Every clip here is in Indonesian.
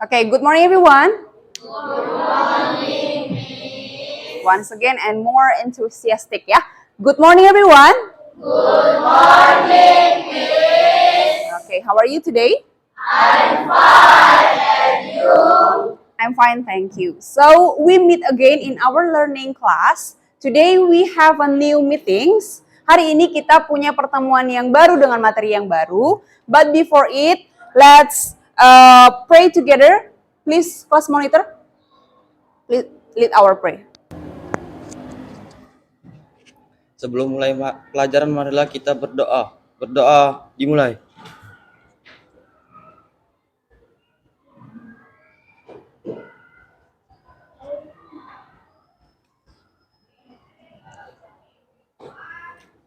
Okay, good morning everyone. Once again and more enthusiastic ya. Good morning everyone. Okay, how are you today? I'm fine, thank you. So, we meet again in our learning class. Today we have a new meetings. Hari ini kita punya pertemuan yang baru dengan materi yang baru. But before it, let's pray together. Please, class monitor. Lead our prayer. Sebelum mulai pelajaran, marilah kita berdoa. Berdoa dimulai.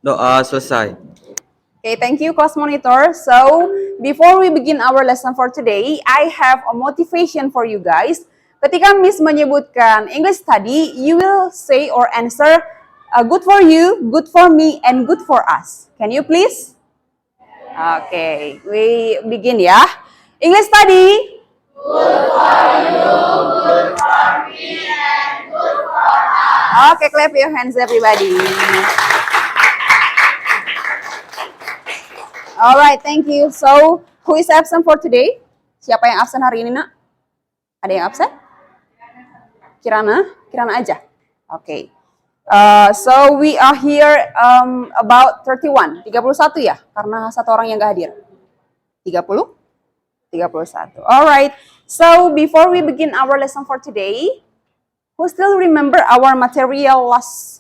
Doa selesai. Okay, thank you, class monitor. So, before we begin our lesson for today, I have a motivation for you guys. Ketika Miss menyebutkan English study, you will say or answer, good for you, good for me, and good for us. Can you please? Okay, we begin ya. English study. Good for you, good for me, and good for us. Okay, clap your hands everybody. Alright, thank you. So, who is absent for today? Siapa yang absen hari ini, nak? Ada yang absen? Kirana aja. Okay. So we are here about 31 ya, karena satu orang yang gak hadir. 31. Alright. So before we begin our lesson for today, who still remember our material last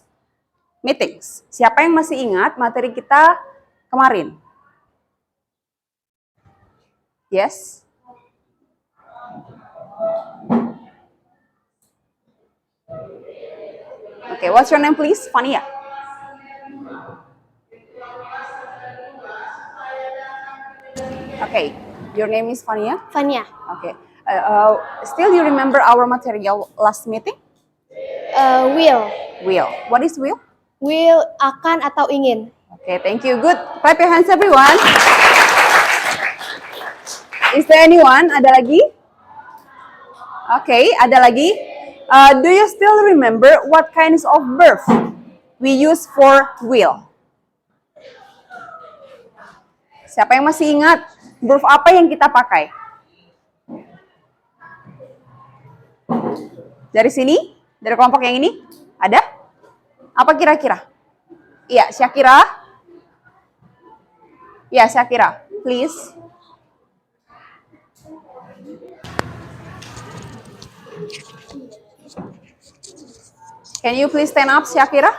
meetings? Siapa yang masih ingat materi kita kemarin? Yes. Okay, what's your name please? Fania. Okay, your name is Fania? Fania. Okay. Still you remember our material last meeting? Will. Will. What is will? Will, akan atau ingin. Okay, thank you. Good. Clap your hands everyone. Is there anyone? Ada lagi? Okay, ada lagi. Do you still remember what kinds of verb we use for will? Siapa yang masih ingat verb apa yang kita pakai? Dari sini? Dari kelompok yang ini? Ada? Apa kira-kira? Iya, Syakira. Iya, Syakira. Please. Can you please stand up, Syakira?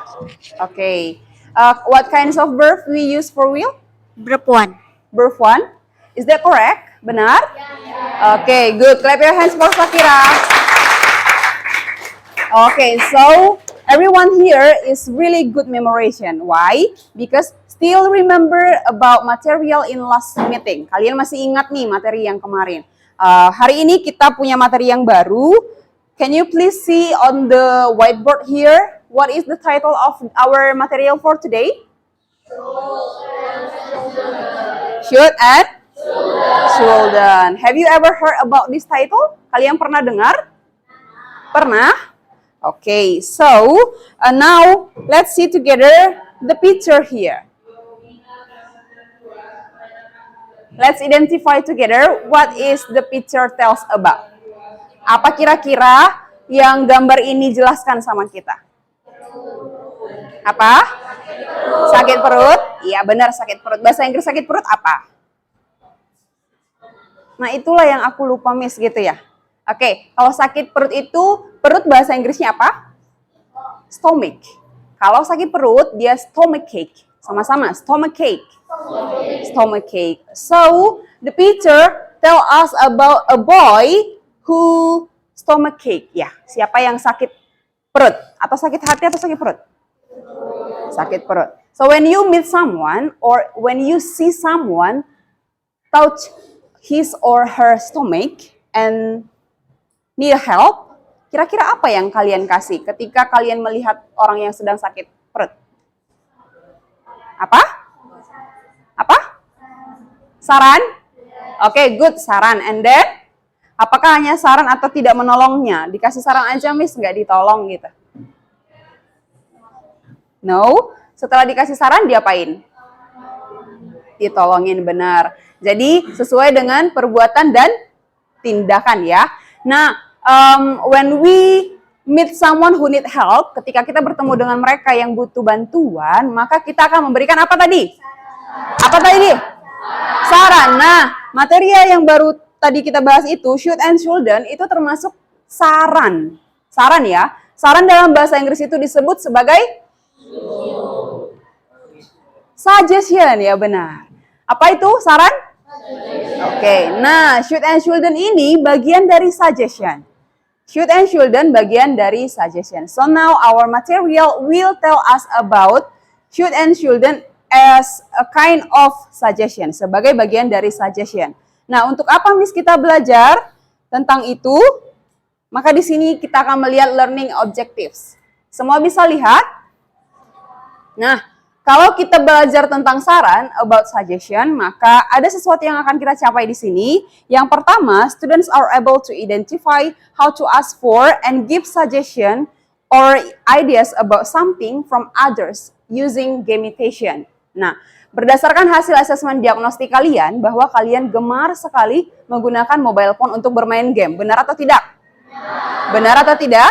Okay. What kinds of verb we use for will? Verb 1. Verb 1. Is that correct? Benar? Okay, good. Clap your hands for Syakira. Okay, so everyone here is really good memorization. Why? Because still remember about material in last meeting. Kalian masih ingat nih materi yang kemarin. Hari ini kita punya materi yang baru. Can you please see on the whiteboard here, what is the title of our material for today? Should and shouldn't. Have you ever heard about this title? Kalian pernah dengar? Pernah? Okay, so now let's see together the picture here. Let's identify together what is the picture tells about. Apa kira-kira yang gambar ini jelaskan sama kita? Apa? Sakit perut? Iya benar, sakit perut. Bahasa Inggris sakit perut apa? Nah itulah yang aku lupa miss gitu ya. Oke, kalau sakit perut itu, perut bahasa Inggrisnya apa? Stomach. Kalau sakit perut, dia stomachache. Sama-sama, stomachache. Stomachache. So, the picture tell us about a boy who stomachache. Ya, siapa yang sakit perut? Atau sakit hati atau sakit perut? Sakit perut. So when you meet someone or when you see someone touch his or her stomach and need help, kira-kira apa yang kalian kasih ketika kalian melihat orang yang sedang sakit perut? Apa? Apa? Saran? Okay, good, saran. And then Apakah hanya saran atau tidak menolongnya? Dikasih saran aja, Miss, nggak ditolong gitu. No, setelah dikasih saran diapain? Ditolongin, benar. Jadi sesuai dengan perbuatan dan tindakan ya. Nah, when we meet someone who need help, ketika kita bertemu dengan mereka yang butuh bantuan, maka kita akan memberikan apa tadi? Apa tadi? Saran. Nah, material yang baru tadi kita bahas itu, should and shouldn't, itu termasuk saran. Saran ya. Saran dalam bahasa Inggris itu disebut sebagai suggestion, ya benar. Apa itu saran? Oke, nah should and shouldn't ini bagian dari suggestion. Should and shouldn't bagian dari suggestion. So now our material will tell us about should and shouldn't as a kind of suggestion, sebagai bagian dari suggestion. Nah, untuk apa Miss kita belajar tentang itu? Maka di sini kita akan melihat learning objectives. Semua bisa lihat? Nah, kalau kita belajar tentang saran, about suggestion, maka ada sesuatu yang akan kita capai di sini. Yang pertama, students are able to identify how to ask for and give suggestion or ideas about something from others using gamification. Nah, berdasarkan hasil asesmen diagnostik kalian, bahwa kalian gemar sekali menggunakan mobile phone untuk bermain game. Benar atau tidak? Benar atau tidak?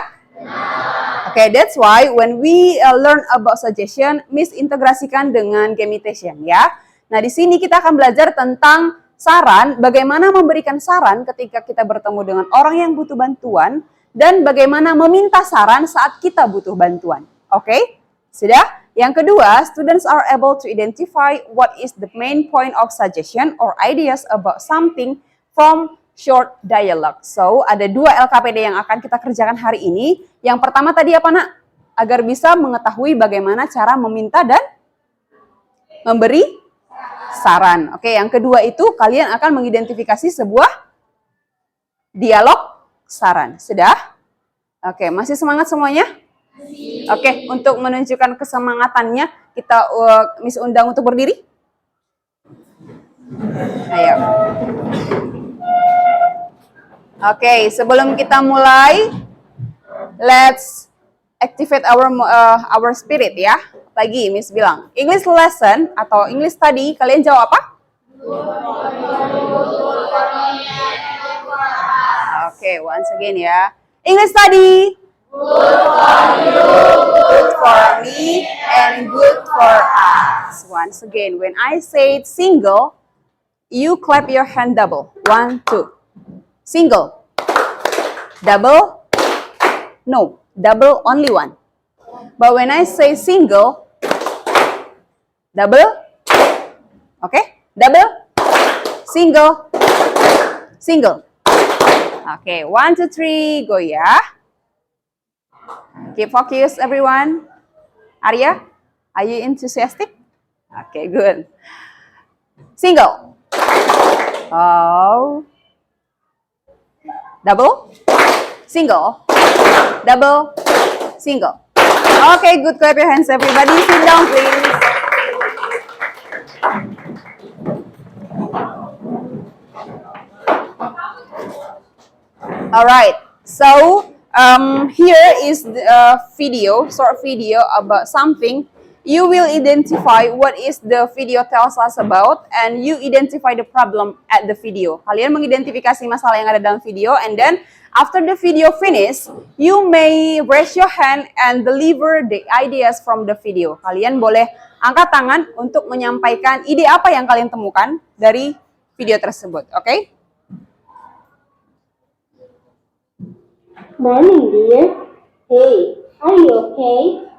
Okay, that's why when we learn about suggestion, Miss integrasikan dengan gamification ya. Nah, di sini kita akan belajar tentang saran, bagaimana memberikan saran ketika kita bertemu dengan orang yang butuh bantuan, dan bagaimana meminta saran saat kita butuh bantuan. Oke? Sudah? Yang kedua, students are able to identify what is the main point of suggestion or ideas about something from short dialogue. So, ada 2 LKPD yang akan kita kerjakan hari ini. Yang pertama tadi apa, Nak? Agar bisa mengetahui bagaimana cara meminta dan memberi saran. Oke, yang kedua itu kalian akan mengidentifikasi sebuah dialog saran. Sudah? Oke, masih semangat semuanya? Oke, untuk menunjukkan kesemangatannya, kita Miss undang untuk berdiri. Ayo. Oke, sebelum kita mulai, let's activate our spirit ya. Lagi Miss bilang, English lesson atau English study, kalian jawab apa? Oke, once again ya. English study. Good for you, good for me, and good for us. Once again, when I say single, you clap your hand double. 1, 2. Single. Double. No, double only 1. But when I say single, double. Okay? Double. Single. Single. Okay, 1, 2, 3, go ya. Keep focus everyone. Arya, are you enthusiastic? Okay, good. Single. Oh. Double. Single. Double. Single. Okay, good. Clap your hands everybody. Sit down please. Alright, so here is the video, short video about something. You will identify what is the video tells us about, and you identify the problem at the video. Kalian mengidentifikasi masalah yang ada dalam video, and then after the video finish, you may raise your hand and deliver the ideas from the video. Kalian boleh angkat tangan untuk menyampaikan ide apa yang kalian temukan dari video tersebut, oke? Okay? Morning, dear. Hey, are you okay?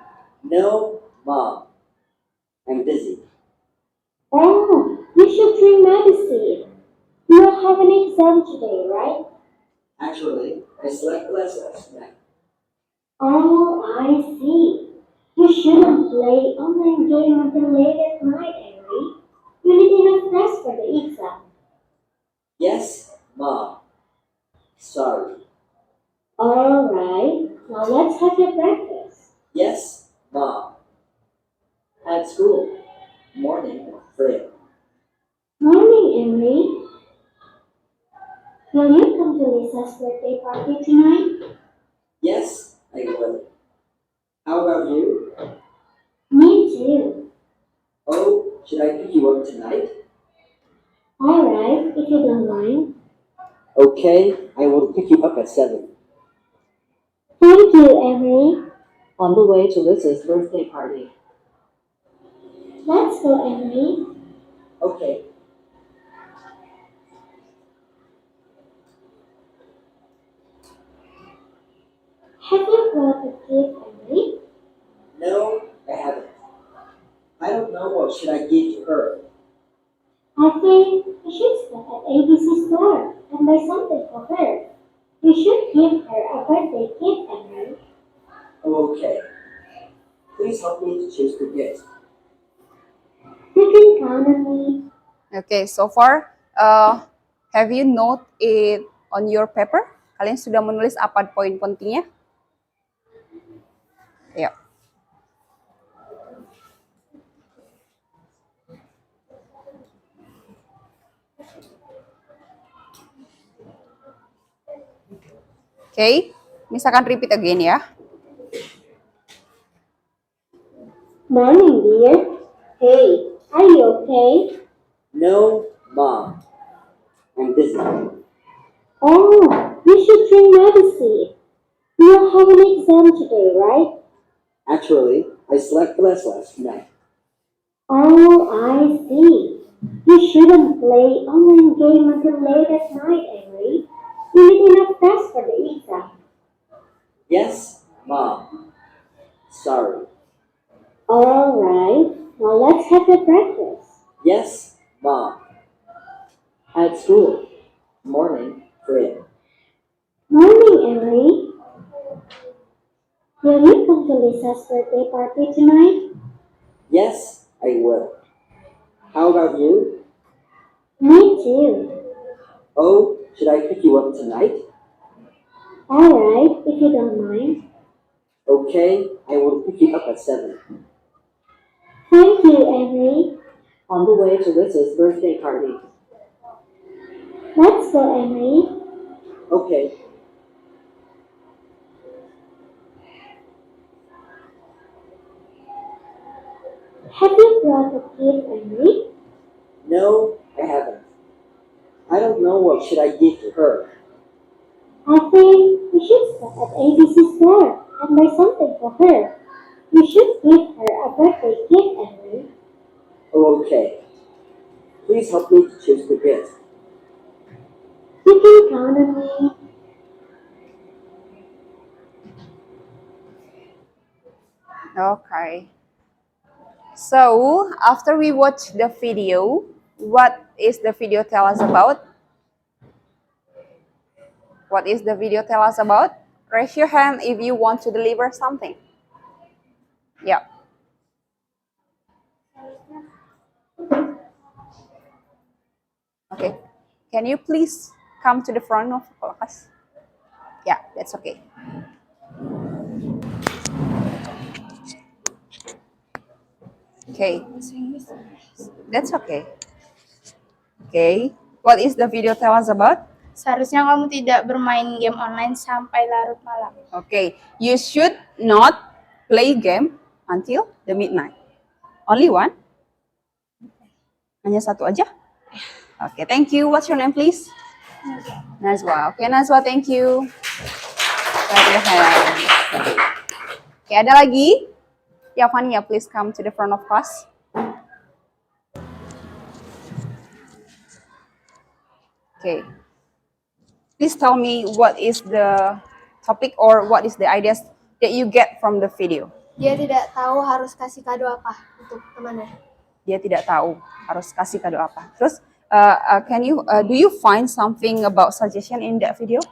No, Mom. I'm busy. Oh, you should drink medicine. You will have an exam today, right? Actually, I slept less last night. Oh, I see. You shouldn't play online game until late at night, Henry. You need enough rest for the exam. Yes, Mom. Sorry. All right, now let's have your breakfast. Yes, Mom. At school. Morning, prayer. Morning, Henry. Will you come to Lisa's birthday party tonight? Yes, I will. How about you? Me too. Oh, should I pick you up tonight? Alright, if you don't mind. Okay, I will pick you up at 7. Thank you, Emery. On the way to Lisa's birthday party. Let's go, Emery. Okay. Have you brought a gift, Emery? No, I haven't. I don't know what should I give to her. I think you should stop at ABC store and buy something for her. You should give her a birthday gift, Emery. Oh, okay. Please help me to choose the gift. You can count on me. Okay, so far, have you note it on your paper? Kalian sudah menulis apa poin pentingnya? Ya. Okay, misalkan repeat again ya. Morning, dear. Hey, are you okay? No, Mom. I'm busy. Oh, you should drink medicine. You'll have an exam today, right? Actually, I slept less last night. Oh, I see. You shouldn't play online game until late at night, Emery. You need enough rest for the exam. Yes, Mom. Sorry. All right, now let's have your breakfast. Yes, Mom. At school. Morning, Fred. Morning, Emery. Will you come to Lisa's birthday party tonight? Yes, I will. How about you? Me too. Oh, should I pick you up tonight? All right, if you don't mind. Okay, I will pick you up at 7. Thank you, Emery. On the way to Lisa's birthday party. Let's go, Emery. Okay. Have you brought a gift, Emery? No, I haven't. I don't know what should I give to her. I think we should stop at ABC store and buy something for her. You should give her a birthday gift, Emery. Oh, okay. Please help me to choose the gift. You can count on me. Okay. So, after we watch the video, what is the video tell us about? What is the video tell us about? Raise your hand if you want to deliver something. Yeah. Okay. Can you please come to the front of class? Yeah, that's okay. Okay. That's okay. Okay. What is the video tell us about? Seharusnya kamu tidak bermain game online sampai larut malam. Okay. You should not play game until the midnight. Only one? Hanya satu aja? Okay, thank you. What's your name, please? Nazwa. Okay, Nazwa, thank you. Raise your hand. Okay, ada lagi? Ya, Fania, please come to the front of class. Okay. Please tell me what is the topic or what is the ideas that you get from the video. Dia tidak tahu harus kasih kado apa untuk temannya. Dia tidak tahu harus kasih kado apa. Terus, do you find something about suggestion in that video?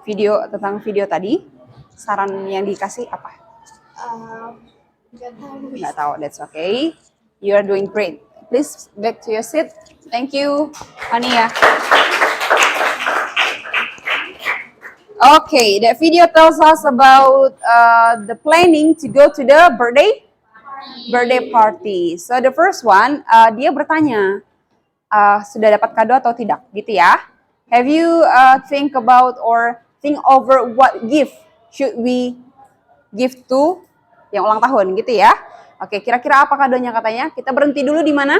Tentang video tadi, saran yang dikasih apa? Nggak tahu. Nggak tahu, that's okay. You are doing great. Please back to your seat. Thank you, Ania. Okay, that video tells us about the planning to go to the birthday Birthday party. So the first one, dia bertanya, sudah dapat kado atau tidak, gitu ya? Have you think about or think over what gift should we give to yang ulang tahun, gitu ya? Oke, kira-kira apa kadonya katanya? Kita berhenti dulu di mana?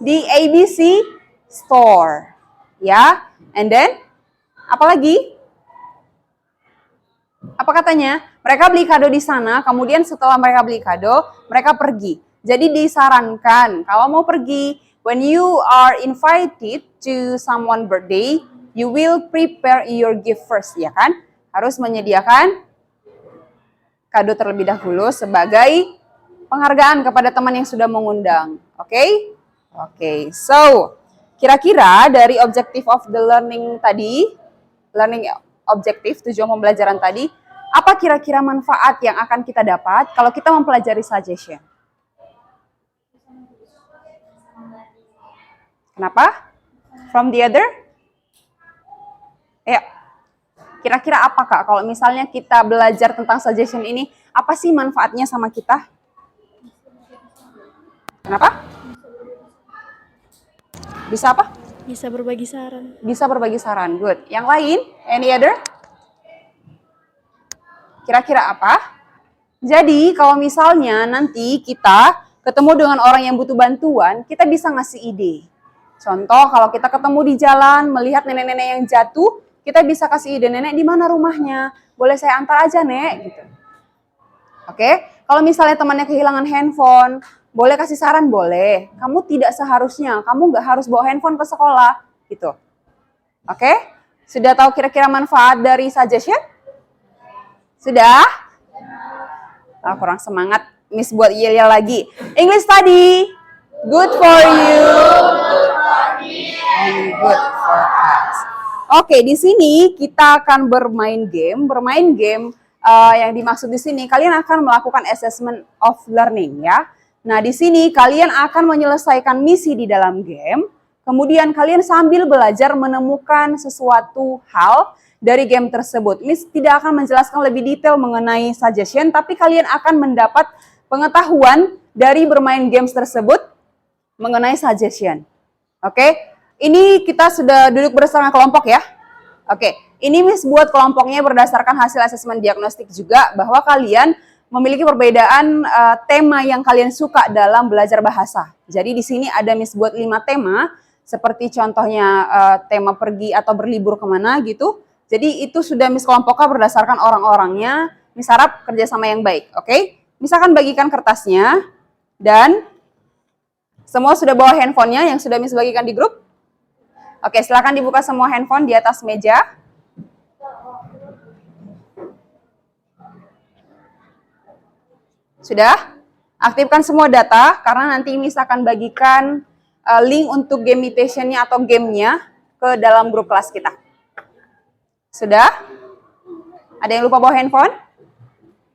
Di ABC Store, ya. And then, apa lagi? Apa katanya? Mereka beli kado di sana, kemudian setelah mereka beli kado, mereka pergi. Jadi disarankan, kalau mau pergi, when you are invited to someone birthday, you will prepare your gift first, ya kan? Harus menyediakan kado terlebih dahulu sebagai penghargaan kepada teman yang sudah mengundang. Oke? Oke, so kira-kira dari objective of the learning tadi, learning objektif, tujuan pembelajaran tadi, apa kira-kira manfaat yang akan kita dapat kalau kita mempelajari suggestion? Kenapa? From the other? Ayo. Kira-kira apa Kak kalau misalnya kita belajar tentang suggestion ini, apa sih manfaatnya sama kita? Kenapa? Bisa apa? Bisa berbagi saran. Bisa berbagi saran, good. Yang lain, any other? Kira-kira apa? Jadi kalau misalnya nanti kita ketemu dengan orang yang butuh bantuan, kita bisa ngasih ide. Contoh kalau kita ketemu di jalan, melihat nenek-nenek yang jatuh, kita bisa kasih ide, nenek di mana rumahnya? Boleh saya antar aja, Nek? Gitu. Oke, kalau misalnya temannya kehilangan handphone, boleh kasih saran, boleh. Kamu tidak seharusnya, kamu nggak harus bawa handphone ke sekolah, gitu. Oke, sudah tahu kira-kira manfaat dari suggestion? Sudah? Kurang semangat, Miss buat yel-yel lagi. English study, good for you, and good for us. Oke, di sini kita akan bermain game. Bermain game yang dimaksud di sini, kalian akan melakukan assessment of learning, ya. Nah, di sini kalian akan menyelesaikan misi di dalam game, kemudian kalian sambil belajar menemukan sesuatu hal dari game tersebut. Miss tidak akan menjelaskan lebih detail mengenai suggestion, tapi kalian akan mendapat pengetahuan dari bermain games tersebut mengenai suggestion. Oke, ini kita sudah duduk bersama kelompok ya. Oke, ini Miss buat kelompoknya berdasarkan hasil asesmen diagnostik juga, bahwa kalian memiliki perbedaan tema yang kalian suka dalam belajar bahasa. Jadi di sini ada Miss buat 5 tema, seperti contohnya tema pergi atau berlibur kemana gitu. Jadi itu sudah Miss kelompokkan berdasarkan orang-orangnya. Miss harap kerjasama yang baik, oke? Misalkan bagikan kertasnya, dan semua sudah bawa handphonenya yang sudah Miss bagikan di grup. Oke, silakan dibuka semua handphone di atas meja. Sudah? Aktifkan semua data, karena nanti Miss akan bagikan link untuk gamification-nya atau gamenya ke dalam grup kelas kita. Sudah? Ada yang lupa bawa handphone?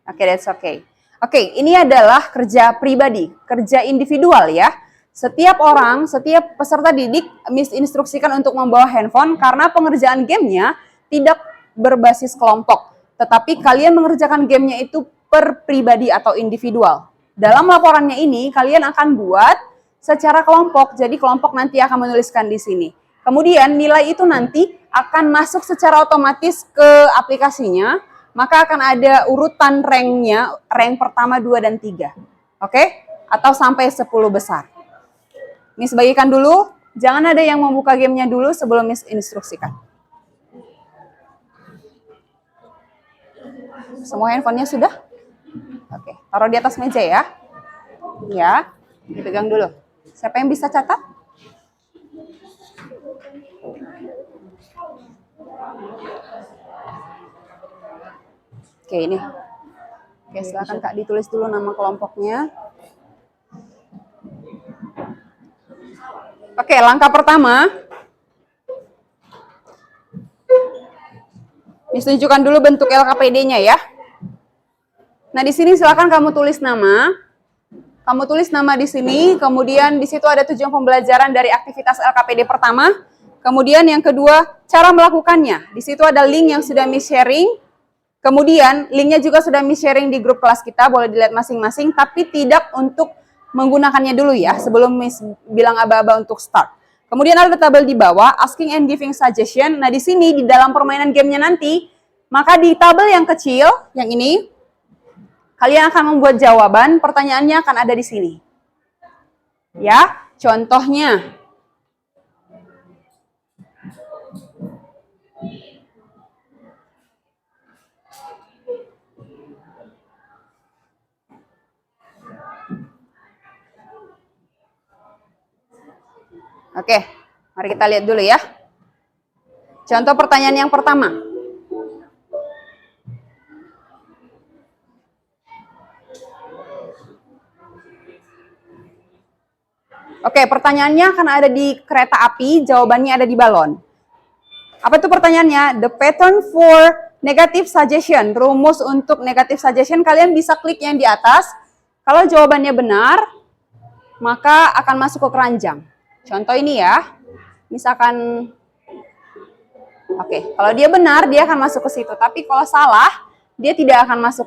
Oke, that's okay. Oke, ini adalah kerja pribadi, kerja individual ya. Setiap orang, setiap peserta didik Miss instruksikan untuk membawa handphone karena pengerjaan gamenya tidak berbasis kelompok. Tetapi kalian mengerjakan gamenya itu per pribadi atau individual. Dalam laporannya ini kalian akan buat secara kelompok, jadi kelompok nanti akan menuliskan di sini. Kemudian nilai itu nanti akan masuk secara otomatis ke aplikasinya, maka akan ada urutan ranknya, rank pertama, 2, dan 3. Oke? Atau sampai 10 besar. Miss bagikan dulu, jangan ada yang membuka gamenya dulu sebelum Miss instruksikan. Semua handphonenya sudah? Oke, taruh di atas meja ya. Ya, dipegang dulu. Siapa yang bisa catat? Oke, ini. Oke, silakan Kak ditulis dulu nama kelompoknya. Oke, langkah pertama. Miss tunjukkan dulu bentuk LKPD-nya ya. Nah, di sini silakan kamu tulis nama. Kamu tulis nama di sini, kemudian di situ ada tujuan pembelajaran dari aktivitas LKPD pertama. Kemudian yang kedua, cara melakukannya. Di situ ada link yang sudah Miss sharing. Kemudian linknya juga sudah Miss sharing di grup kelas kita, boleh dilihat masing-masing, tapi tidak untuk menggunakannya dulu ya, sebelum Miss bilang aba-aba untuk start. Kemudian ada tabel di bawah, asking and giving suggestion. Nah di sini, di dalam permainan gamenya nanti, maka di tabel yang kecil, yang ini, kalian akan membuat jawaban, pertanyaannya akan ada di sini. Ya, contohnya. Oke, mari kita lihat dulu ya. Contoh pertanyaan yang pertama. Oke, pertanyaannya akan ada di kereta api, jawabannya ada di balon. Apa itu pertanyaannya? The pattern for negative suggestion. Rumus untuk negative suggestion, kalian bisa klik yang di atas. Kalau jawabannya benar, maka akan masuk ke keranjang. Contoh ini ya, misalkan, oke, kalau dia benar, dia akan masuk ke situ. Tapi kalau salah, dia tidak akan masuk,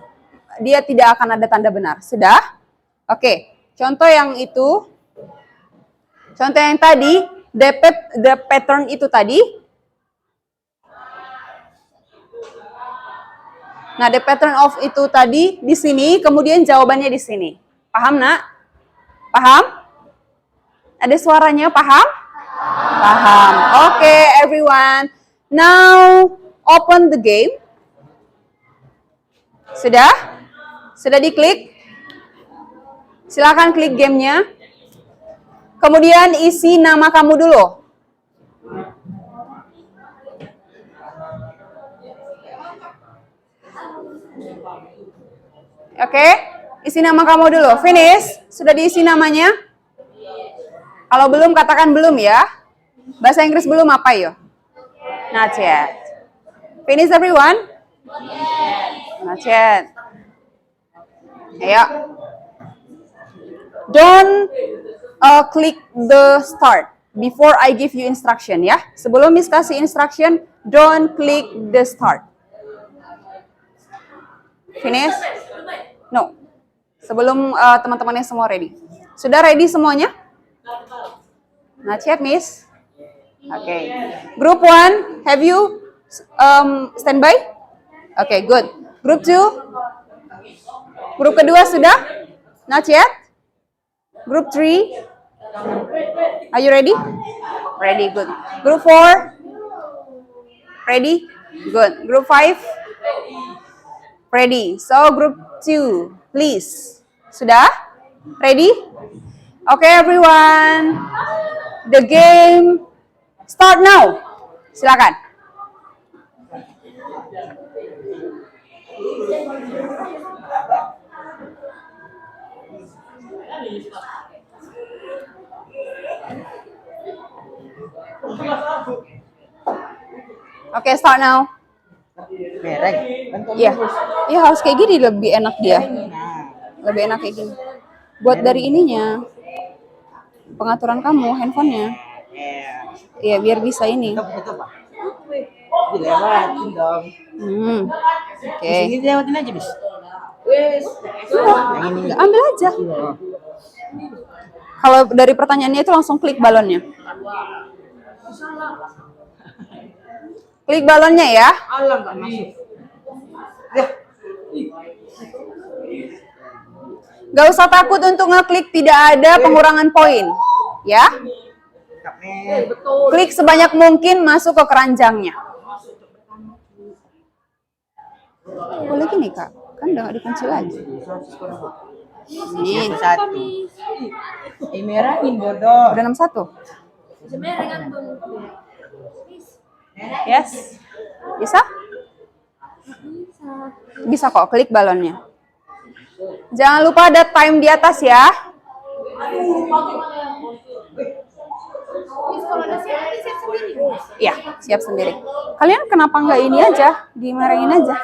dia tidak akan ada tanda benar. Sudah? Oke, contoh yang itu, contoh yang tadi, the pattern itu tadi. Nah, the pattern of itu tadi di sini, kemudian jawabannya di sini. Paham, Nak? Paham? Ada suaranya, paham? Paham. Oke, everyone. Now, open the game. Sudah? Sudah diklik? Silakan klik gamenya. Kemudian isi nama kamu dulu. Oke, isi nama kamu dulu. Finish? Sudah diisi namanya? Kalau belum, katakan belum ya. Bahasa Inggris belum apa yuk? Not yet. Finish everyone? Not yet. Ayo. Don't click the start before I give you instruction ya. Sebelum Miss kasih instruction, don't click the start. Finish? No. Sebelum teman-temannya semua ready. Sudah ready semuanya? Not yet, Miss. Okay. Group 1, have you standby? Okay, good. Group 2? Grup kedua sudah? Not yet? Group 3? Are you ready? Ready, good. Group 4? Ready? Good. Group 5? Ready. So, group 2, please. Sudah? Ready? Okay, everyone. The game start now. Silakan. Okay, start now. Iya, iya harus kayak gini lebih enak dia. Lebih enak kayak gini. Buat dari ininya, pengaturan kamu, handphonenya. Iya, biar bisa ini. Dilewatin dong. Oke. Ini dilewatin aja, Bis. Yang ini ambil aja. Kalau dari pertanyaannya itu langsung klik balonnya. Klik balonnya ya. Alah, nggak masuk. Gak usah takut untuk ngeklik, tidak ada pengurangan poin. Ya. Klik sebanyak mungkin masuk ke keranjangnya. Boleh gini Kak, kan udah gak dikunci lagi. Nih. Satu. Merahin bodoh. Udah 61. Yes. Bisa? Bisa kok, klik balonnya. Jangan lupa ada time di atas ya. Iya, siap sendiri. Kalian kenapa nggak ini aja, dimarengin aja?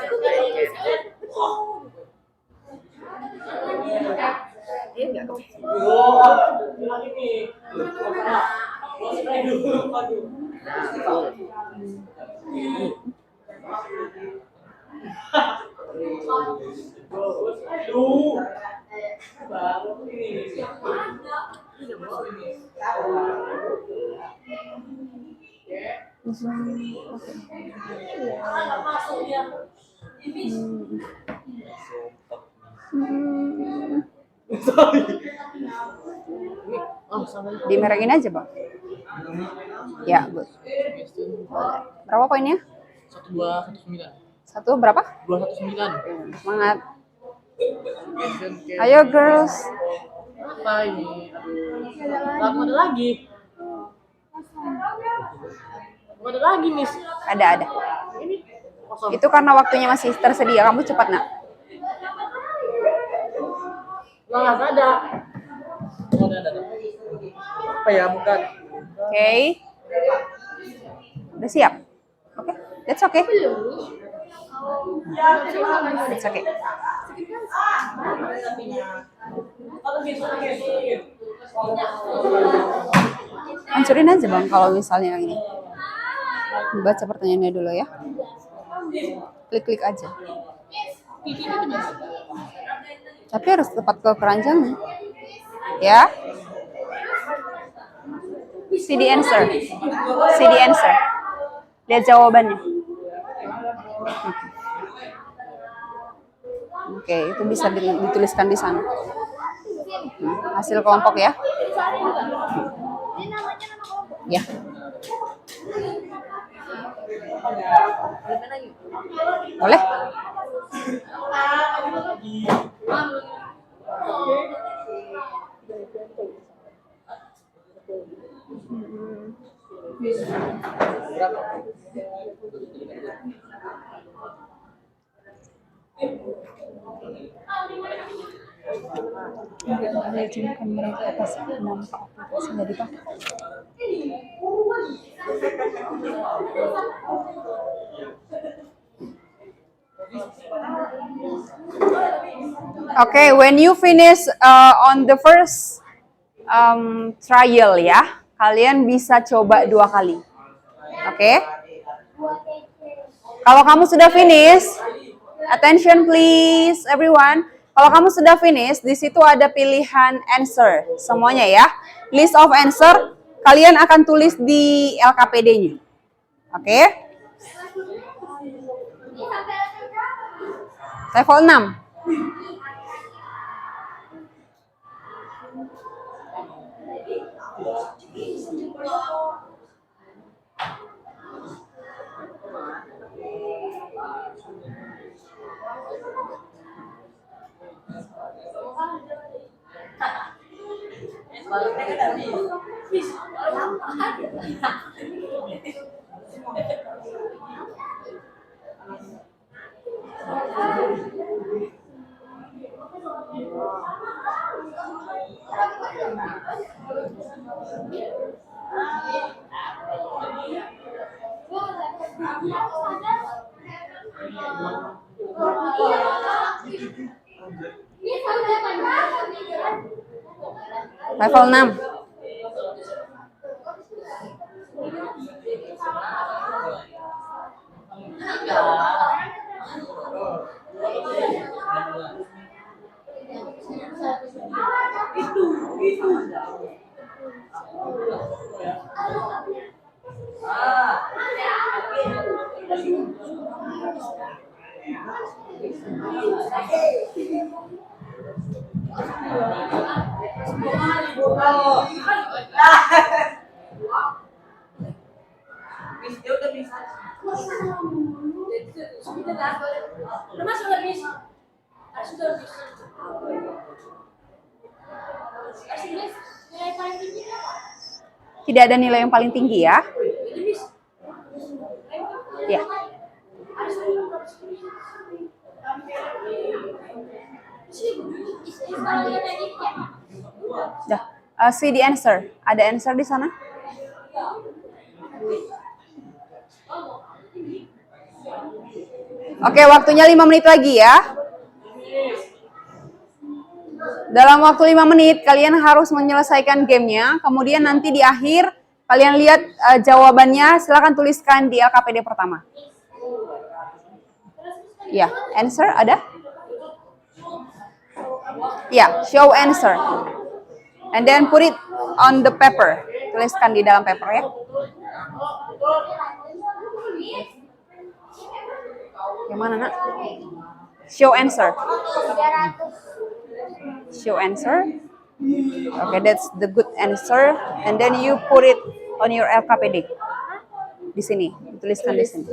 Dimerengin aja, Bang. Ya, good. Berapa poinnya? 1219. Satu berapa? 219. Semangat. Ayo, girls. Apa ini? Aduh. Ada lagi. Ada lagi, Miss. Ada. Kosong. Itu karena waktunya masih tersedia. Kamu cepat, Nak. Nggak ada. Oh, ada. Apa ya, bukan? Oke. Udah siap? Oke. That's okay. That's okay. Hancurin aja, Bang, kalau misalnya yang ini. Baca pertanyaannya dulu ya. Klik-klik aja. Tapi harus tepat ke keranjangnya. Ya. See the answer. See the answer. Lihat jawabannya. Oke, itu bisa dituliskan di sana. Hasil kelompok ya. Ya. Boleh? Izinkan mereka atas nampak aplikasi nggak dipakai. Okay, when you finish on the first trial ya, kalian bisa coba 2 kali. Oke? Kalau kamu sudah finish, attention please everyone. Kalau kamu sudah finish, di situ ada pilihan answer semuanya ya. List of answer, kalian akan tulis di LKPD-nya. Oke? Level 6. Level 6. Tidak ada nilai yang paling tinggi ya. Ya. Dah. See the answer. Ada answer di sana? Oke, waktunya 5 menit lagi ya. Dalam waktu 5 menit, kalian harus menyelesaikan gamenya. Kemudian nanti di akhir, kalian lihat jawabannya. Silakan tuliskan di LKPD pertama. Ya, answer ada? Ya, show answer. And then put it on the paper. Tuliskan di dalam paper ya. Yang mana, Nak? Show answer. Show answer. Okay, that's the good answer. And then you put it on your LKPD. Di sini, dituliskan di sini.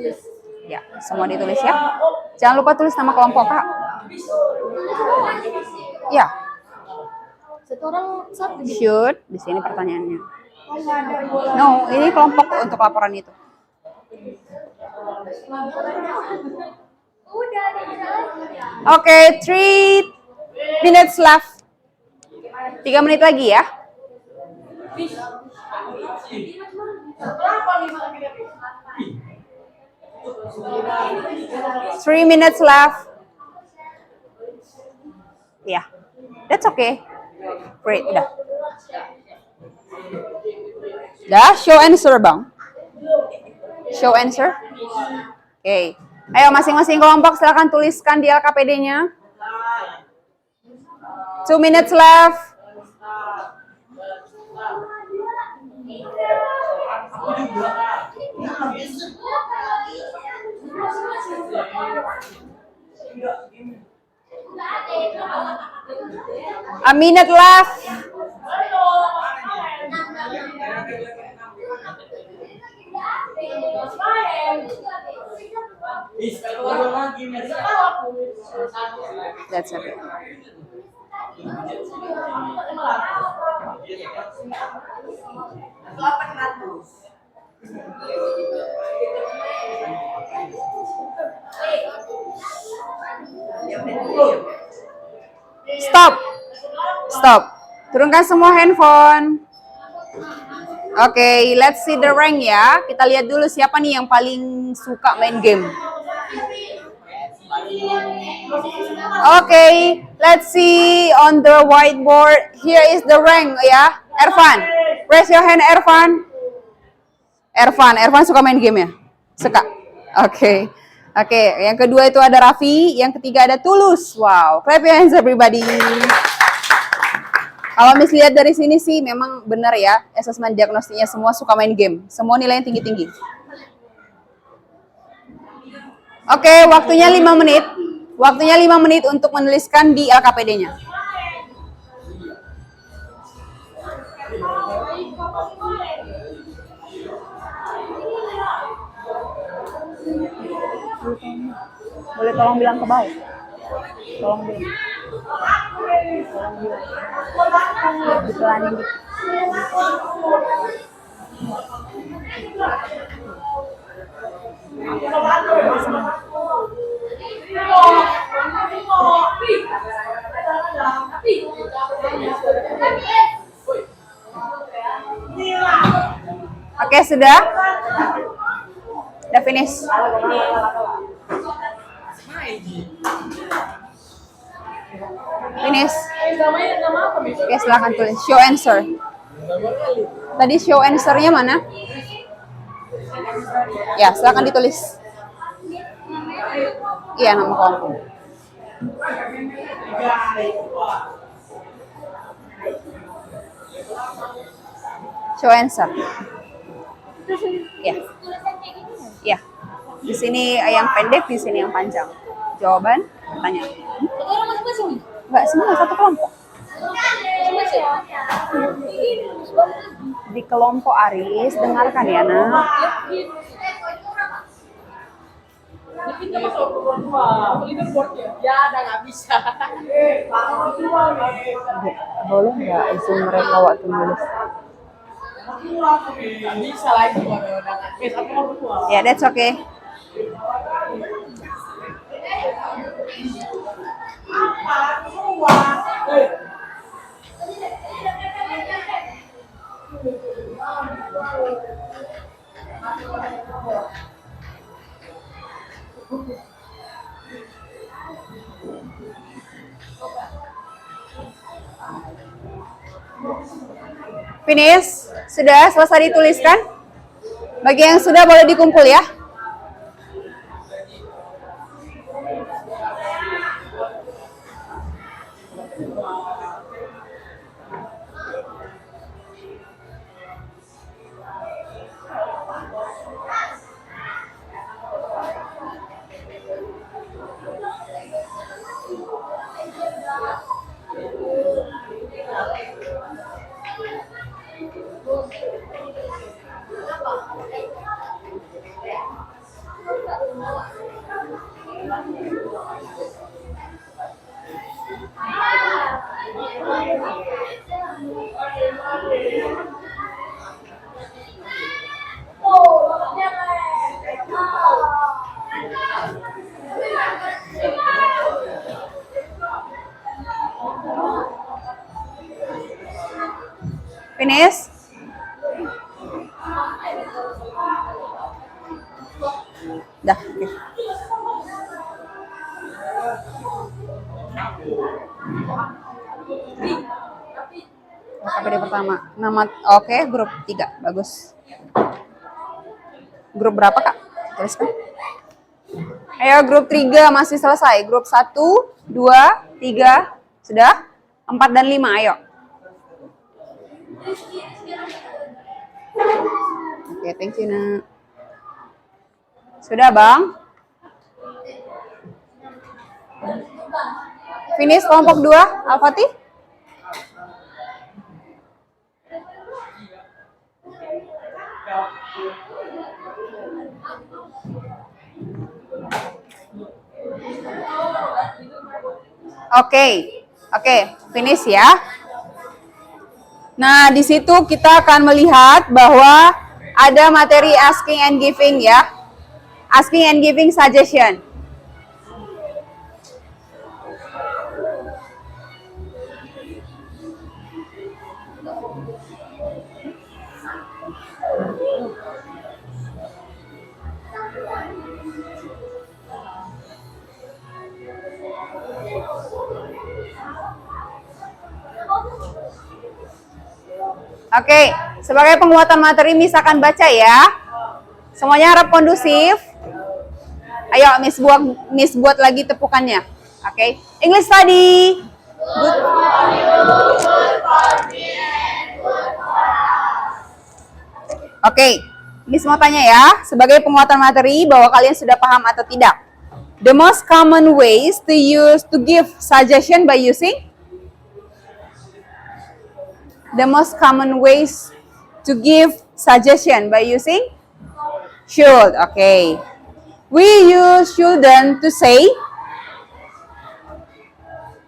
Ya, semua ditulis ya. Jangan lupa tulis nama kelompok, Kak. Ya. Satu orang satu. Should, di sini pertanyaannya. No, ini kelompok untuk laporan itu. Oke, 3 minutes left. 3 menit lagi ya. 3 minutes left. Yeah, that's okay. Great, udah. Dah, show answer, Bang. Show answer. Oke. Ayo masing-masing kelompok silakan tuliskan di LKPD-nya. 2 minutes left. A minute left. That's okay. Stop. Stop. Turunkan semua handphone. Oke, let's see the rank ya. Kita lihat dulu siapa nih yang paling suka main game. Oke, let's see on the whiteboard. Here is the rank ya. Ervan, raise your hand Ervan. Ervan suka main game ya? Suka. Oke. Oke, yang kedua itu ada Raffi, yang ketiga ada Tulus. Wow, clap your hands everybody. Kalau Miss lihat dari sini sih memang benar ya, asesmen diagnostiknya semua suka main game. Semua nilainya tinggi-tinggi. Oke, waktunya 5 menit. Waktunya 5 menit untuk menuliskan di LKPD-nya. Boleh tolong bilang ke bawah? Tolong bilang. Dipelanin dikit. Oke, sudah? Udah finish? Finish? Oke, silahkan tulis. Show answer. Tadi show answer-nya mana? Ya, silahkan ditulis. Iya, nama kelompok. Show answer. Ya. Ya. Di sini yang pendek, di sini yang panjang. Jawaban, pertanyaan. Enggak, semua satu kelompok. Di kelompok Aris, dengarkan ya, Nak. Ya, udah nggak bisa. Boleh nggak izin mereka waktu nulis? Bisa lagi kalau udah nggak bisa. Ya, that's okay. Finish? Sudah selesai dituliskan? Bagi yang sudah boleh dikumpul ya. Dah, oke. KPD pertama. Nama oke, grup 3. Bagus. Grup berapa, Kak? Tuliskan. Ayo, grup 3 masih selesai. Grup 1, 2, 3, sudah? 4 dan 5, ayo. Oke, thank you, Nak. Sudah, Bang? Finish kelompok 2, Al-Fatih? Oke, finish ya. Nah, di situ kita akan melihat bahwa ada materi asking and giving ya. Asking and giving suggestion. Oke, sebagai penguatan materi Miss akan baca ya. Semuanya harap kondusif. Ayo Miss buat lagi tepukannya. Oke, English study. Good. Oke, Miss mau tanya ya, sebagai penguatan materi bahwa kalian sudah paham atau tidak. The most common ways to give suggestion by using. The most common ways to give suggestion by using should. Okay. We use shouldn't to say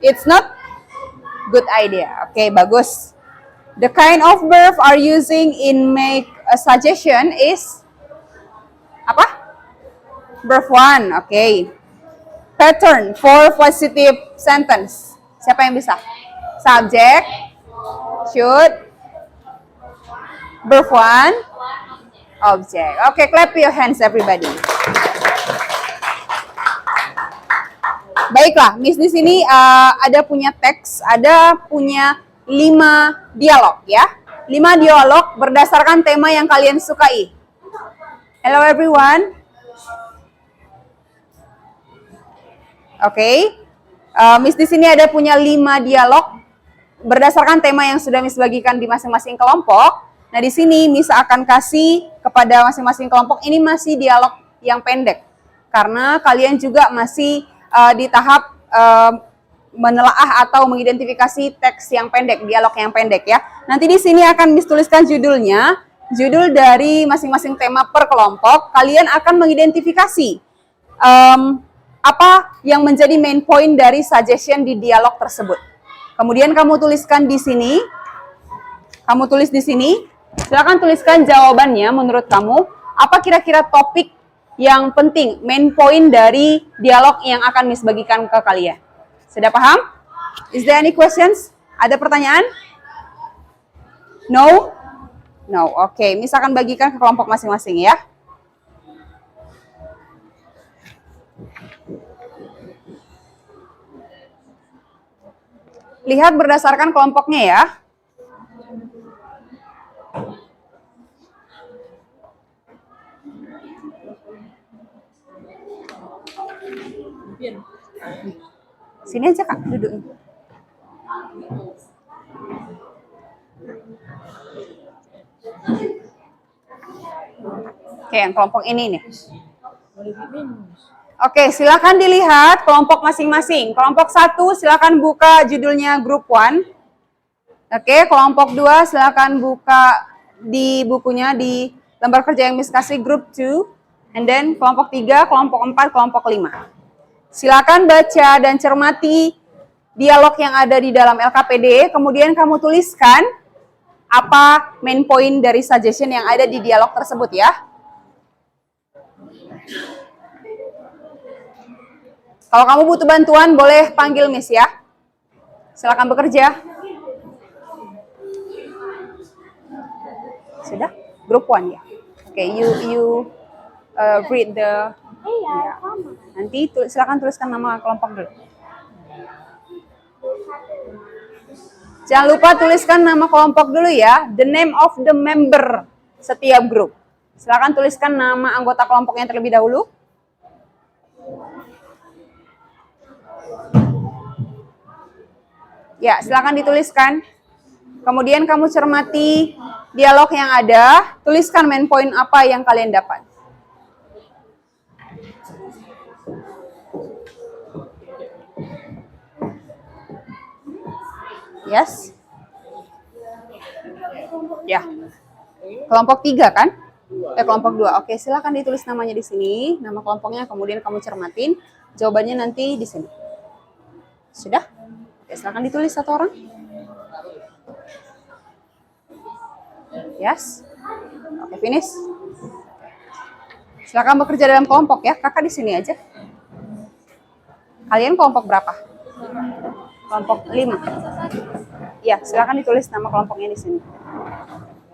it's not good idea. Okay, bagus. The kind of verb are using in make a suggestion is apa? Verb 1. Okay. Pattern for positive sentence. Siapa yang bisa? Subject, should, verb 1, object. Okay, clap your hands everybody. Baiklah, Miss di sini ada punya teks, ada punya 5 dialog ya. 5 dialog berdasarkan tema yang kalian sukai. Hello everyone. Oke. Miss di sini ada punya 5 dialog berdasarkan tema yang sudah Miss bagikan di masing-masing kelompok. Nah, di sini Miss akan kasih kepada masing-masing kelompok ini masih dialog yang pendek. Karena kalian juga masih di tahap menelaah atau mengidentifikasi teks yang pendek, dialog yang pendek ya. Nanti di sini akan Miss tuliskan judulnya, judul dari masing-masing tema per kelompok. Kalian akan mengidentifikasi apa yang menjadi main point dari suggestion di dialog tersebut. Kemudian kamu tuliskan di sini, kamu tulis di sini, silakan tuliskan jawabannya menurut kamu, apa kira-kira topik yang penting, main point dari dialog yang akan Miss bagikan ke kalian. Sudah paham? Is there any questions? Ada pertanyaan? No? No, oke. Miss akan bagikan ke kelompok masing-masing ya. Lihat berdasarkan kelompoknya ya. Sini aja Kak, duduk. Oke, yang kelompok ini nih. Oke, silakan dilihat kelompok masing-masing. Kelompok 1 silakan buka judulnya Group 1. Oke, kelompok 2 silakan buka di bukunya di lembar kerja yang Miss kasih Group 2. And then kelompok 3, kelompok 4, kelompok 5. Silakan baca dan cermati dialog yang ada di dalam LKPD. Kemudian kamu tuliskan apa main point dari suggestion yang ada di dialog tersebut ya. Kalau kamu butuh bantuan, boleh panggil Miss ya. Silakan bekerja. Sudah? Grup 1 ya. Oke, you read the. Ya. Nanti silakan tuliskan nama kelompok dulu. Jangan lupa tuliskan nama kelompok dulu ya. The name of the member setiap grup. Silakan tuliskan nama anggota kelompoknya terlebih dahulu. Ya, silakan dituliskan. Kemudian kamu cermati dialog yang ada. Tuliskan main point apa yang kalian dapat. Yes? Ya. Kelompok 3 kan? Kelompok 2. Oke, silakan ditulis namanya di sini, nama kelompoknya, kemudian kamu cermatin. Jawabannya nanti di sini. Sudah? Oke, silakan ditulis satu orang. Yes? Oke, finish. Silakan bekerja dalam kelompok ya. Kakak di sini aja. Kalian kelompok berapa? Kelompok 5. Ya, silakan ditulis nama kelompoknya di sini.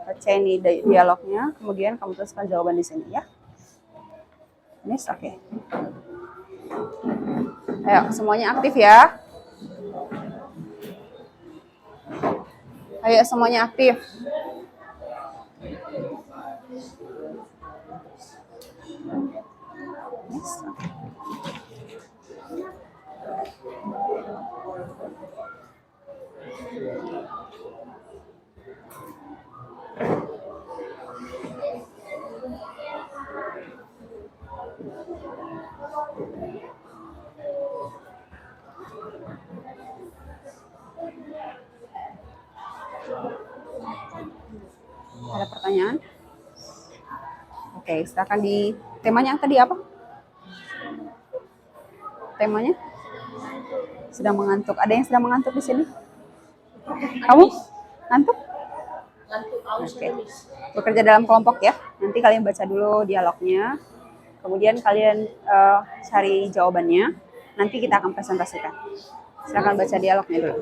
Baca ini dialognya, kemudian kamu tuliskan jawaban di sini ya. Finish, oke. Ayo, semuanya aktif ya. Ayo, semuanya aktif. Yes, okay. Ada pertanyaan? Oke, silakan di temanya tadi apa? Temanya? Sedang mengantuk. Ada yang sedang mengantuk di sini? Kamu? Ngantuk? Oke. Bekerja dalam kelompok ya. Nanti kalian baca dulu dialognya. Kemudian kalian cari jawabannya. Nanti kita akan presentasikan. Silakan baca dialognya dulu.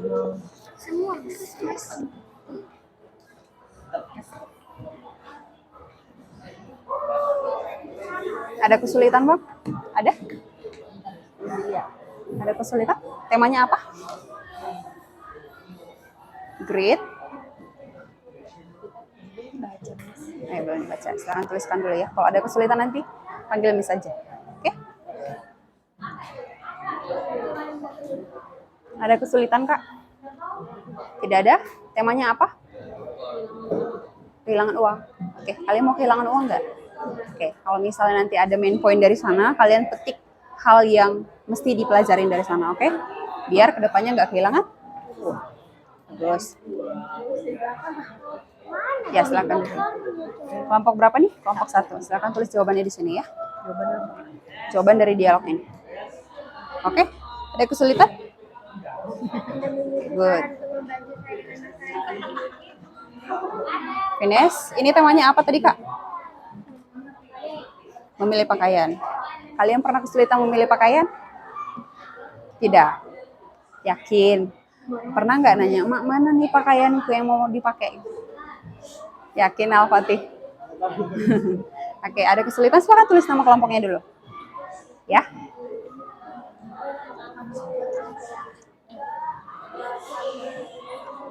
Ada kesulitan, Bang? Ada? Ada kesulitan? Temanya apa? Great. Belum dibaca. Silakan tuliskan dulu ya. Kalau ada kesulitan nanti panggil Miss aja. Oke? Ada kesulitan, Kak? Tidak ada? Temanya apa? Kehilangan uang. Oke, kalian mau kehilangan uang nggak? Oke, kalau misalnya nanti ada main point dari sana, kalian petik hal yang mesti dipelajarin dari sana, oke? Biar kedepannya nggak kehilangan. Terus. Ya, silakan. Kelompok berapa nih? Kelompok 1. Silakan tulis jawabannya di sini ya. Jawaban dari dialog ini. Oke? Ada kesulitan? Good. Finish. Ini temanya apa tadi, Kak? Memilih pakaian. Kalian pernah kesulitan memilih pakaian? Tidak. Yakin? Pernah nggak nanya, Mak, mana nih pakaianku yang mau dipakai? Yakin, Al-Fatih? Oke, ada kesulitan? Silakan tulis nama kelompoknya dulu. Ya.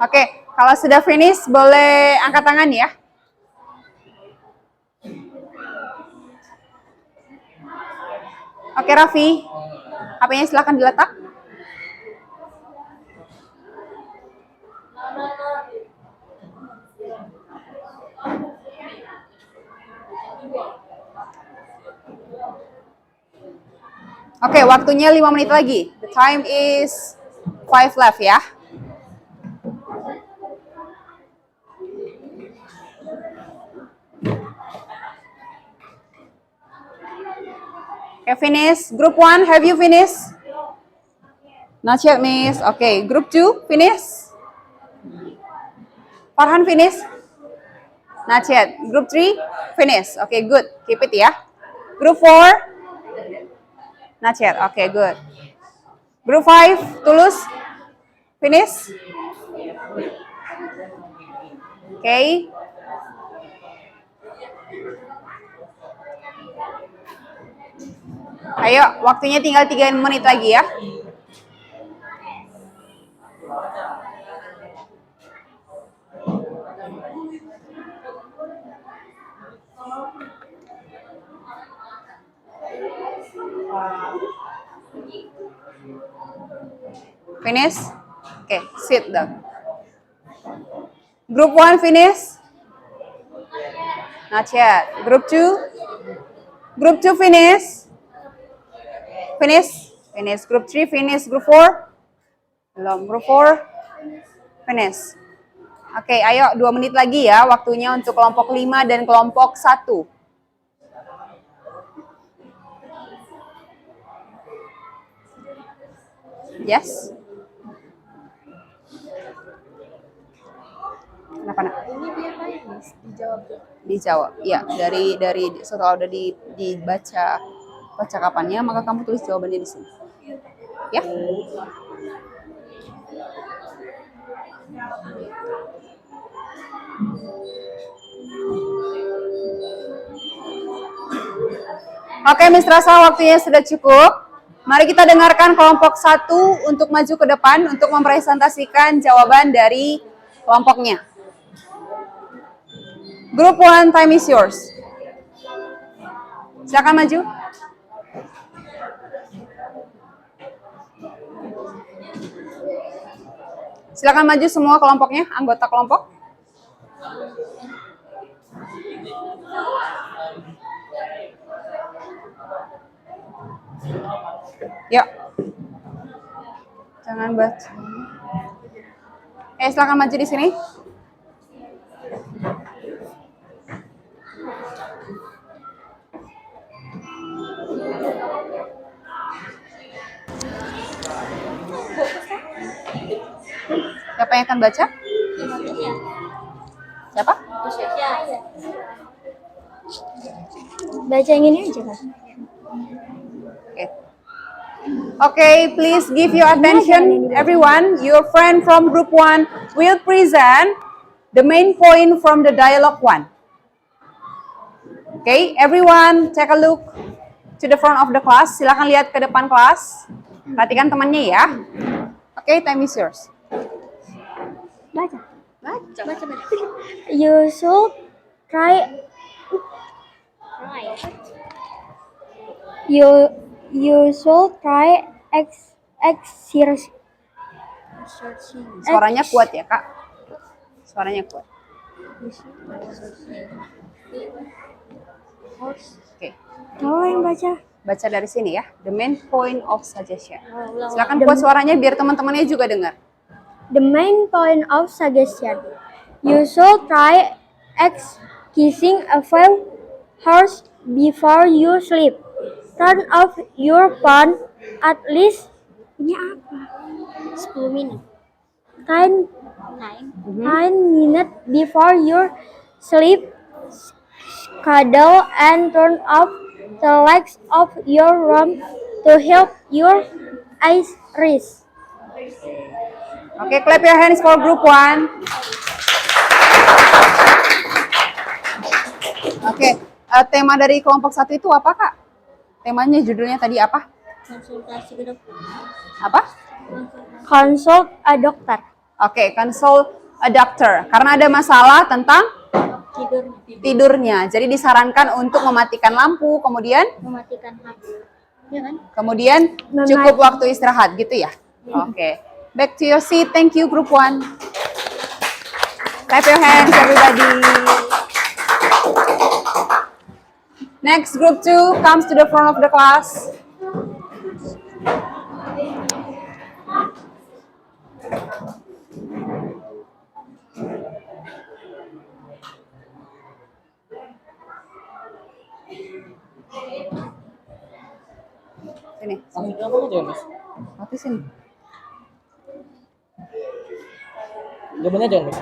Oke, kalau sudah finish, boleh angkat tangan ya. Oke, Raffi. HP-nya silakan diletak. Oke, waktunya 5 menit lagi. The time is 5 left ya. Okay, finish. Group 1, have you finished? Not yet, miss. Okay, group 2, finish? Farhan, finish? Not yet. Group 3, finish. Okay, good. Keep it ya. Group 4, not yet. Okay, good. Group 5, Tulus, finish? Okay. Ayo, waktunya tinggal 3 menit lagi ya. Finish? Okay, sit down. Group 1 finish? Not yet. Group 2? Group 2 finish? Finish? Finish. Group 3 finish. Group 4? Belum. Group 4? Finish. Oke, ayo 2 menit lagi ya waktunya untuk kelompok 5 dan kelompok 1. Yes? Kenapa nak? Ini dia Mas, dijawab. Dijawab. Ya, dari setelah udah dibaca percakapannya, maka kamu tulis jawabannya di sini. Ya? Oke, Miss Rasa, waktunya sudah cukup. Mari kita dengarkan kelompok 1 untuk maju ke depan untuk mempresentasikan jawaban dari kelompoknya. Group 1, time is yours. Silakan maju. Silakan maju semua kelompoknya, anggota kelompok. Yuk. Jangan baca. Silakan maju di sini. Siapa yang akan baca? Siapa? Baca yang ini aja kan? Okay, please give your attention, everyone. Your friend from group 1 will present the main point from the dialogue 1. Okay, everyone take a look to the front of the class. Silakan lihat ke depan kelas. Perhatikan temannya ya. Okay, time is yours. Baca. You should try. You should try exercise. Suaranya kuat ya, Kak. Suaranya kuat. Oke. Oh, yang baca. Baca dari sini ya. The main point of suggestion. Silakan buat suaranya biar teman-temannya juga dengar. The main point of suggestion. You should try kissing a few hours before you sleep. Turn off your phone at least ini apa? 10 menit. 10 minutes before you sleep. Cuddle and turn off the lights of your room to help your eyes rest. Oke, clap your hands for group 1. Oke, tema dari kelompok 1 itu apa, Kak? Temanya judulnya tadi apa? Konsultasi ke dokter. Apa? Consult a doctor. Oke, consult a doctor. Karena ada masalah tentang tidurnya. Jadi disarankan untuk mematikan lampu, kemudian Mematikan HP. Ya kan? kemudian cukup waktu istirahat gitu ya. Oke. Back to your seat. Thank you group 1. Clap your hands everybody. Next, group 2 comes to the front of the class. Sini. Mati sini. Jawabannya jangan, Mas.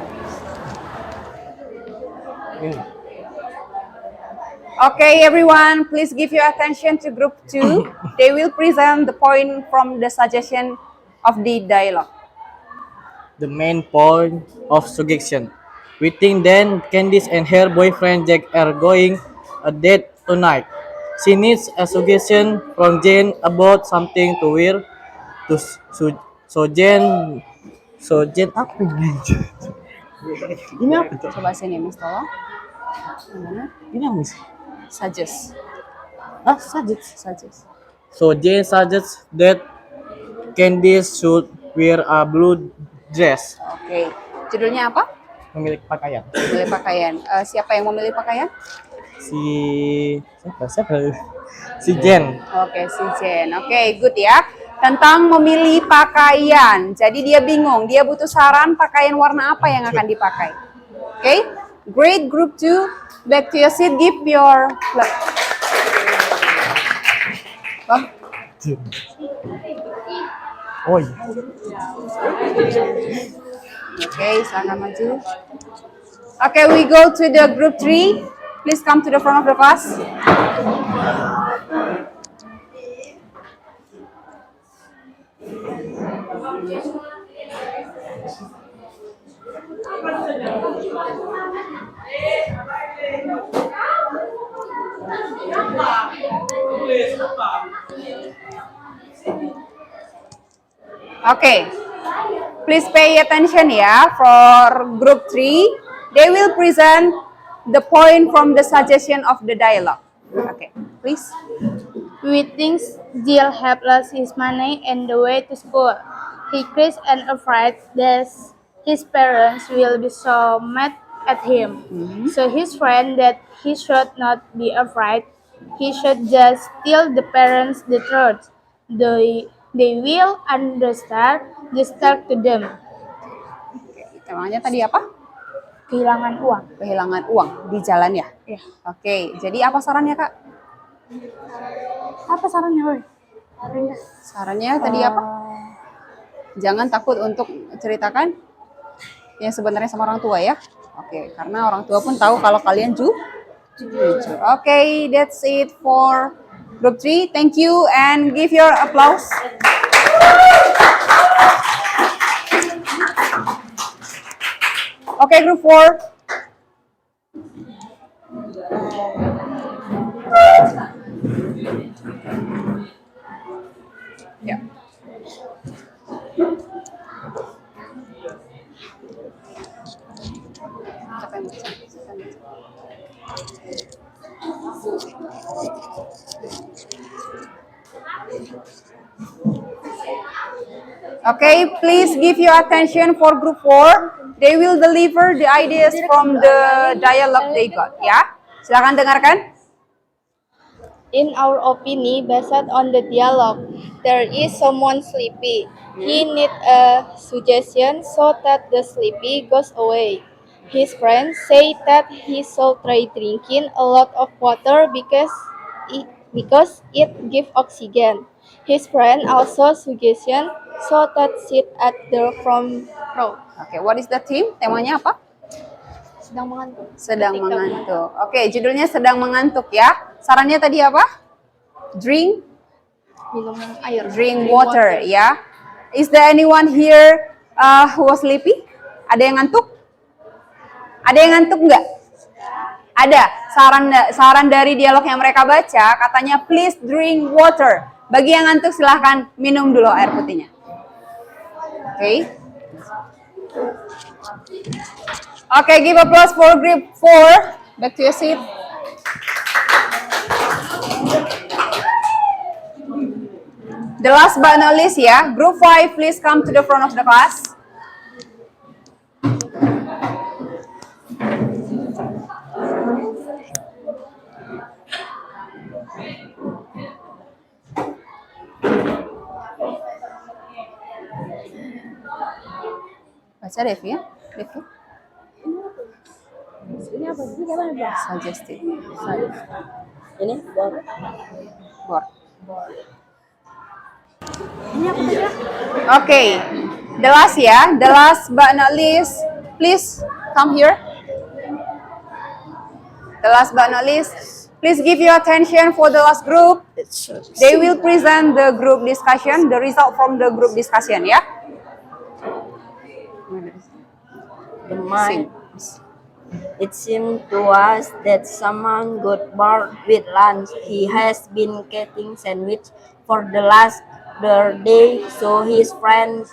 Okay, everyone, please give your attention to group 2. They will present the point from the suggestion of the dialogue. The main point of suggestion. We think then Candice and her boyfriend Jack are going a date tonight. She needs a suggestion from Jane about something to wear. So Jane apa ini? Ini apa tuh? Coba sini, Miss, tolong. Gimana? Ini apa sih? Suggest. Suggest. So Jane suggests that Candice should wear a blue dress. Oke. Judulnya apa? Memiliki pakaian. Memilih pakaian. Siapa yang memilih pakaian? Siapa? Si Jen. Oke, si Jen. Oke, good ya. Tentang memilih pakaian. Jadi dia bingung, dia butuh saran pakaian warna apa yang akan dipakai. Oke, great, group 2. Back to your seat, give your... Oh iya. Oke, silakan maju. Oke, we go to the group 3. Please come to the front of the class. Okay, please pay attention ya. For group 3, they will present the point from the suggestion of the dialogue. Okay, please. We think Jill had lost his money and the way to school. He cries and afraid that his parents will be so mad at him. So his friend that he should not be afraid. He should just tell the parents the truth. They will understand. Just talk to them. Temanya tadi apa? Kehilangan uang. Kehilangan uang di jalan ya? Iya. Oke, jadi apa sarannya Kak? Apa sarannya, Woy? Sarannya tadi apa? Jangan takut untuk ceritakan yang sebenarnya sama orang tua ya. Oke, karena orang tua pun tahu kalau kalian jujur. Oke, that's it for group 3. Thank you and give your applause. Oke, group 4. Ya. Siapa yang baca? Okay, please give your attention for group 4. They will deliver the ideas from the dialogue they got. Ya, silakan dengarkan. In our opinion, based on the dialogue, there is someone sleepy. He need a suggestion so that the sleepy goes away. His friends say that he should try drinking a lot of water because it gives oxygen. His friend also suggestion so that sit at the front row. Oke, what is the theme? Temanya apa? Sedang mengantuk. Sedang mengantuk. Oke, judulnya sedang mengantuk ya. Sarannya tadi apa? Drink Minum air. Drink water, ya. Is there anyone here who was sleepy? Ada yang ngantuk? Ada yang ngantuk nggak? Ada. Saran dari dialog yang mereka baca, katanya please drink water. Bagi yang ngantuk silahkan minum dulu air putihnya. Oke. Oke, give applause for group 4. Back to your seat. The last but not least ya, group 5 please come to the front of the class. Baca Devi ya, Devi. Ini apa sih? Gimana? Suggested. Ini Board. Okay, the last ya, the last but not least, please come here. The last but not least, please give your attention for the last group. They will present the group discussion, the result from the group discussion ya. the mind. It seemed to us that someone got bored with lunch. He has been getting sandwich for the last day, so his friend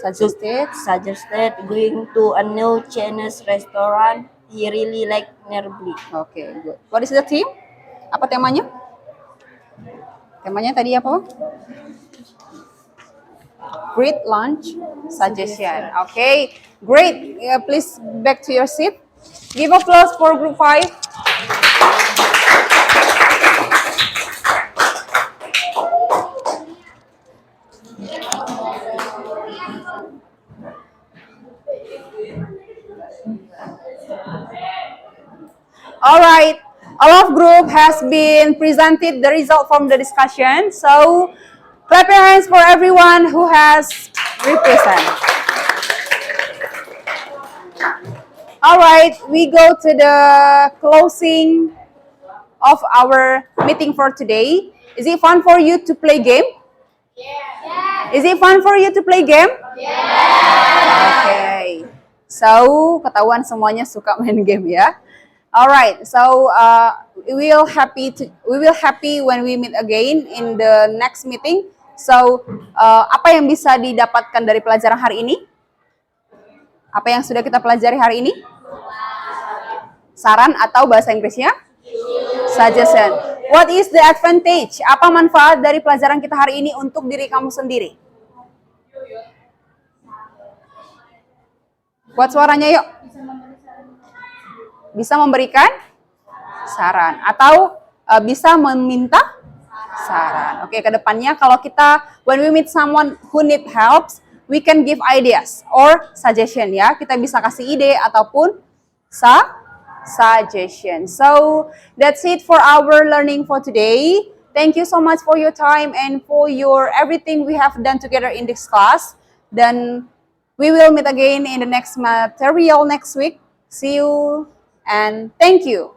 suggested going to a new Chinese restaurant he really liked nearby. Okay, good. What is the theme? Apa temanya? Temanya tadi apa? Great lunch suggestion. Okay, great. Please back to your seat. Give applause for group 5. All right, all of group has been presented the result from the discussion. So, clap your hands for everyone who has represent. All right, we go to the closing of our meeting for today. Is it fun for you to play game? Yeah. Is it fun for you to play game? Yeah. Okay. So, ketahuan semuanya suka main game ya. Alright, so we will happy when we meet again in the next meeting. So, apa yang bisa didapatkan dari pelajaran hari ini? Apa yang sudah kita pelajari hari ini? Saran atau bahasa Inggrisnya? Suggestion. What is the advantage? Apa manfaat dari pelajaran kita hari ini untuk diri kamu sendiri? Buat suaranya yuk. Bisa memberikan saran atau bisa meminta saran. Oke, ke depannya kalau kita when we meet someone who need help, we can give ideas or suggestion ya. Kita bisa kasih ide ataupun suggestion. So, that's it for our learning for today. Thank you so much for your time and for your everything we have done together in this class. Then we will meet again in the next material next week. See you. And thank you.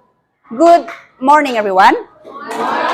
Good morning, everyone. Good morning.